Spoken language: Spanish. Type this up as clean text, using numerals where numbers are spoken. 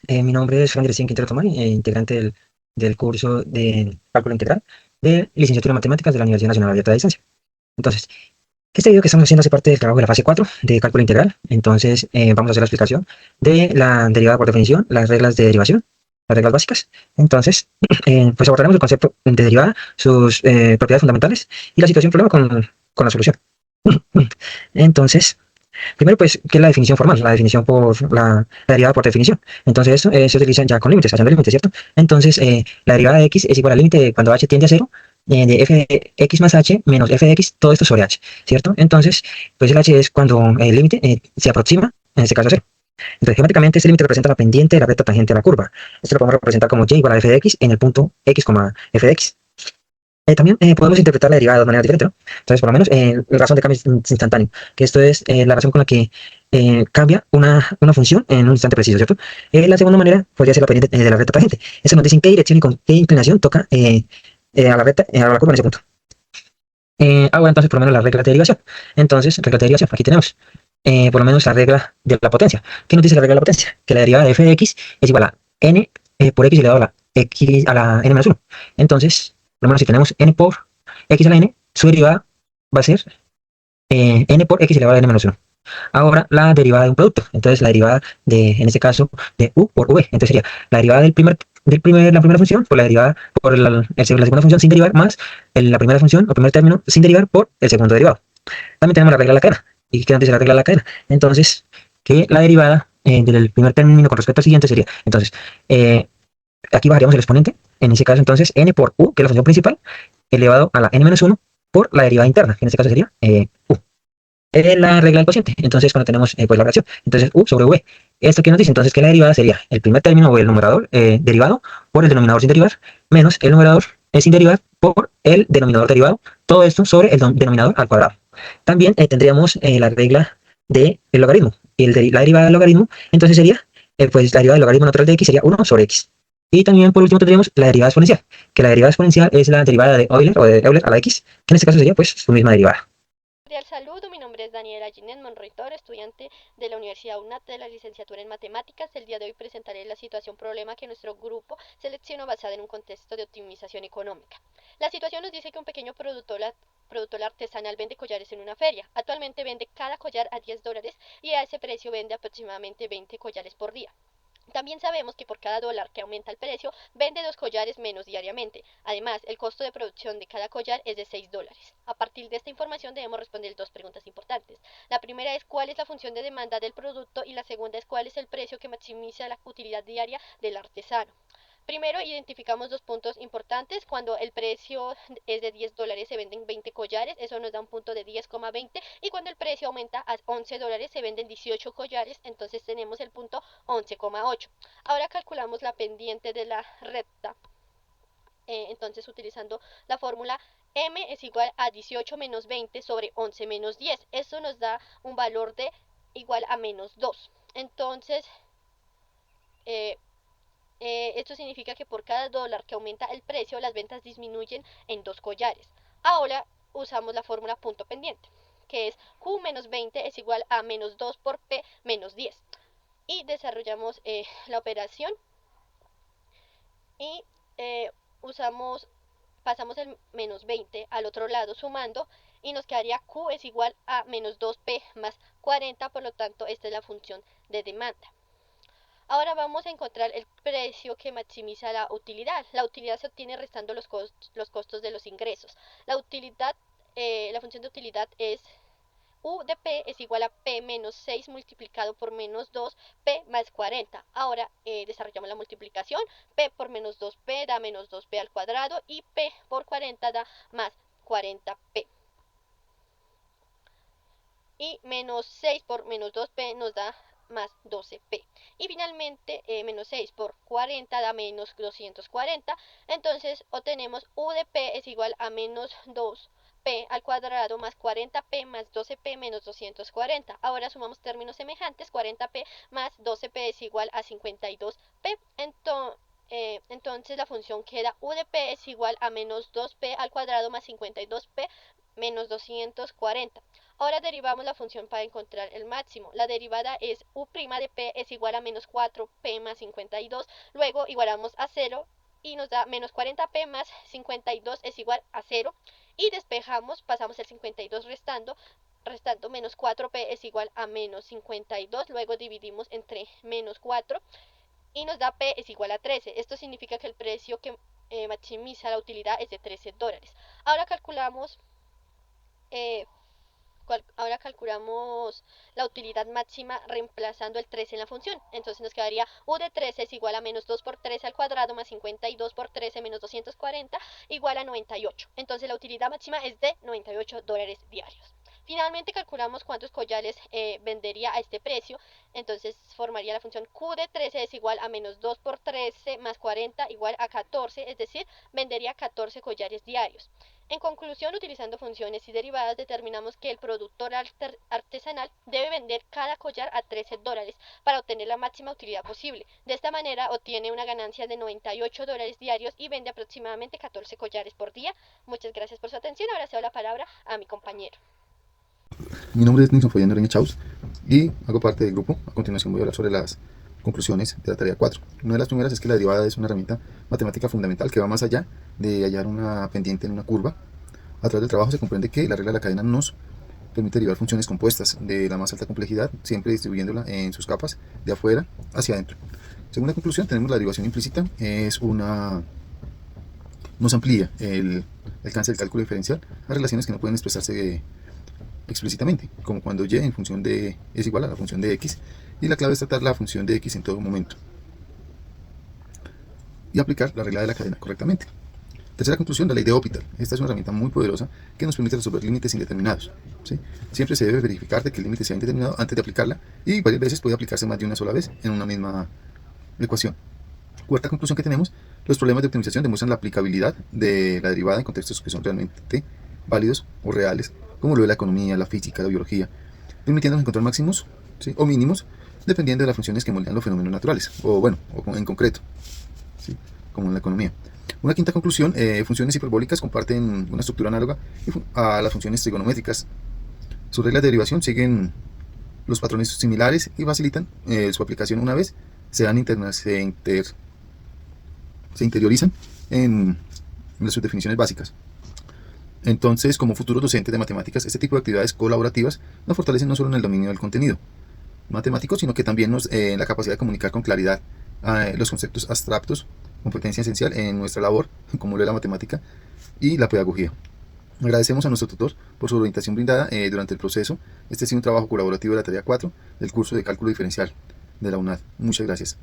Mi nombre es Fran Quintero Tomay, integrante del curso de Cálculo Integral de Licenciatura en Matemáticas de la Universidad Nacional Abierta de Distancia. Entonces, este video que estamos haciendo hace parte del trabajo de la fase 4 de Cálculo Integral. Entonces, vamos a hacer la explicación de la derivada por definición, las reglas de derivación, las reglas básicas. Entonces, pues abordaremos el concepto de derivada, sus propiedades fundamentales y la situación problema con la solución. Entonces, primero, pues, ¿qué es la definición formal? La definición por la derivada por definición. Entonces, esto se utiliza ya con límites, haciendo límites, ¿cierto? Entonces, la derivada de x es igual al límite de cuando h tiende a cero, de f de x más h menos f de x, todo esto sobre h, ¿cierto? Entonces, pues el h es cuando el límite se aproxima, en este caso a cero. Entonces, geométricamente, este límite representa la pendiente de la recta tangente a la curva. Esto lo podemos representar como y igual a f de x en el punto x, f de x. También podemos interpretar la derivada de dos maneras diferentes, ¿no? Entonces, por lo menos, la razón de cambio es instantáneo, que esto es la razón con la que cambia una función en un instante preciso, ¿cierto? La segunda manera podría ser la pendiente de la recta tangente. Eso nos dice en qué dirección y con qué inclinación toca a la recta, a la curva en ese punto. Bueno, entonces, por lo menos, la regla de derivación. Entonces, regla de derivación, aquí tenemos por lo menos la regla de la potencia. ¿Qué nos dice la regla de la potencia? Que la derivada de f de x es igual a n por x elevado a la x a la n menos 1. Entonces, por lo menos si tenemos n por x a la n, su derivada va a ser n por x elevado a n menos 1. Ahora, la derivada de un producto. Entonces, la derivada de, en este caso, de u por v. Entonces, sería la derivada la primera función por la derivada por la segunda función sin derivar más la primera función o primer término sin derivar por el segundo derivado. También tenemos la regla de la cadena. ¿Y qué nos dice la regla de la cadena? Entonces, que la derivada del primer término con respecto al siguiente sería, entonces, aquí bajaríamos el exponente, en ese caso, entonces, n por u, que es la función principal, elevado a la n menos 1 por la derivada interna, que en este caso sería u. Es la regla del cociente. Entonces, cuando tenemos pues la fracción, entonces u sobre v. ¿Esto qué nos dice? Entonces, que la derivada sería el primer término o el numerador derivado por el denominador sin derivar, menos el numerador sin derivar por el denominador derivado, todo esto sobre el denominador al cuadrado. También tendríamos la regla del logaritmo. Y la derivada del logaritmo, entonces sería, pues la derivada del logaritmo natural de x sería 1 sobre x. Y también, por último, tendríamos la derivada exponencial, que la derivada exponencial es la derivada de Euler o de Euler a la x, que en este caso sería, pues, su misma derivada. Cordial saludo, mi nombre es Daniela Ginés Monroy Torres, estudiante de la Universidad UNAT de la licenciatura en Matemáticas. El día de hoy presentaré la situación problema que nuestro grupo seleccionó basada en un contexto de optimización económica. La situación nos dice que un pequeño productor artesanal vende collares en una feria. Actualmente vende cada collar a $10 y a ese precio vende aproximadamente 20 collares por día. También sabemos que por cada dólar que aumenta el precio, vende 2 collares menos diariamente. Además, el costo de producción de cada collar es de $6. A partir de esta información debemos responder dos preguntas importantes. La primera es cuál es la función de demanda del producto y la segunda es cuál es el precio que maximiza la utilidad diaria del artesano. Primero identificamos dos puntos importantes. Cuando el precio es de $10 se venden 20 collares, eso nos da un punto de 10,20 y cuando el precio aumenta a $11 se venden 18 collares, entonces tenemos el punto 11,8. Ahora calculamos la pendiente de la recta, entonces utilizando la fórmula m es igual a 18 menos 20 sobre 11 menos 10. Esto nos da un valor de igual a menos 2. Entonces, eh, esto significa que por cada dólar que aumenta el precio, las ventas disminuyen en 2 collares. Ahora usamos la fórmula punto pendiente, que es Q menos 20 es igual a menos 2 por P menos 10. Y desarrollamos la operación y eh, usamos, pasamos el menos 20 al otro lado sumando y nos quedaría Q es igual a menos 2P más 40, por lo tanto esta es la función de demanda. Ahora vamos a encontrar el precio que maximiza la utilidad. La utilidad se obtiene restando los costos de los ingresos. La función de utilidad es U de P es igual a P menos 6 multiplicado por menos 2, P más 40. Ahora desarrollamos la multiplicación. P por menos 2P da menos 2P al cuadrado y P por 40 da más 40P. Y menos 6 por menos 2p nos da más 12p. Y finalmente menos 6 por 40 da menos 240. Entonces obtenemos u de p es igual a menos 2p al cuadrado más 40p más 12p menos 240. Ahora sumamos términos semejantes. 40p más 12p es igual a 52p. Entonces la función queda u de p es igual a menos 2p al cuadrado más 52p menos 240. Ahora derivamos la función para encontrar el máximo. La derivada es u' de p es igual a menos 4p más 52. Luego igualamos a 0 y nos da menos 40p más 52 es igual a 0. Y despejamos, pasamos el 52 restando menos 4p es igual a menos 52. Luego dividimos entre menos 4 y nos da p es igual a 13. Esto significa que el precio que maximiza la utilidad es de $13. Ahora calculamos eh, ahora calculamos la utilidad máxima reemplazando el 13 en la función. Entonces nos quedaría u de 13 es igual a menos 2 por 13 al cuadrado más 52 por 13 menos 240 igual a 98. Entonces la utilidad máxima es de $98 diarios. Finalmente calculamos cuántos collares vendería a este precio. Entonces formaría la función q de 13 es igual a menos 2 por 13 más 40 igual a 14, es decir, vendería 14 collares diarios. En conclusión, utilizando funciones y derivadas, determinamos que el productor artesanal debe vender cada collar a $13 para obtener la máxima utilidad posible. De esta manera obtiene una ganancia de $98 diarios y vende aproximadamente 14 collares por día. Muchas gracias por su atención. Ahora cedo la palabra a mi compañero. Mi nombre es Nixon Follando Reña Chaus y hago parte del grupo. A continuación voy a hablar sobre las conclusiones de la tarea 4. Una de las primeras es que la derivada es una herramienta matemática fundamental que va más allá de hallar una pendiente en una curva. A través del trabajo se comprende que la regla de la cadena nos permite derivar funciones compuestas de la más alta complejidad, siempre distribuyéndola en sus capas de afuera hacia adentro. Según la conclusión, tenemos la derivación implícita, nos amplía el alcance del cálculo diferencial a relaciones que no pueden expresarse explícitamente, como cuando y en función de es igual a la función de x, y la clave es tratar la función de x en todo momento y aplicar la regla de la cadena correctamente. Tercera conclusión, la ley de Hopital. Esta es una herramienta muy poderosa que nos permite resolver límites indeterminados, ¿sí? Siempre se debe verificar de que el límite sea indeterminado antes de aplicarla, y varias veces puede aplicarse más de una sola vez en una misma ecuación. Cuarta conclusión que tenemos, los problemas de optimización demuestran la aplicabilidad de la derivada en contextos que son realmente válidos o reales, como lo de la economía, la física, la biología, permitiéndonos encontrar máximos, ¿sí?, o mínimos, dependiendo de las funciones que moldean los fenómenos naturales, o en concreto, ¿sí?, como en la economía. Una quinta conclusión, funciones hiperbólicas comparten una estructura análoga a las funciones trigonométricas. Sus reglas de derivación siguen los patrones similares y facilitan su aplicación una vez se interiorizan en sus definiciones básicas. Entonces, como futuros docentes de matemáticas, este tipo de actividades colaborativas nos fortalecen no solo en el dominio del contenido matemático, sino que también nos la capacidad de comunicar con claridad los conceptos abstractos, competencia esencial en nuestra labor, como lo es la matemática y la pedagogía. Agradecemos a nuestro tutor por su orientación brindada durante el proceso. Este ha sido un trabajo colaborativo de la tarea 4 del curso de cálculo diferencial de la UNAD. Muchas gracias.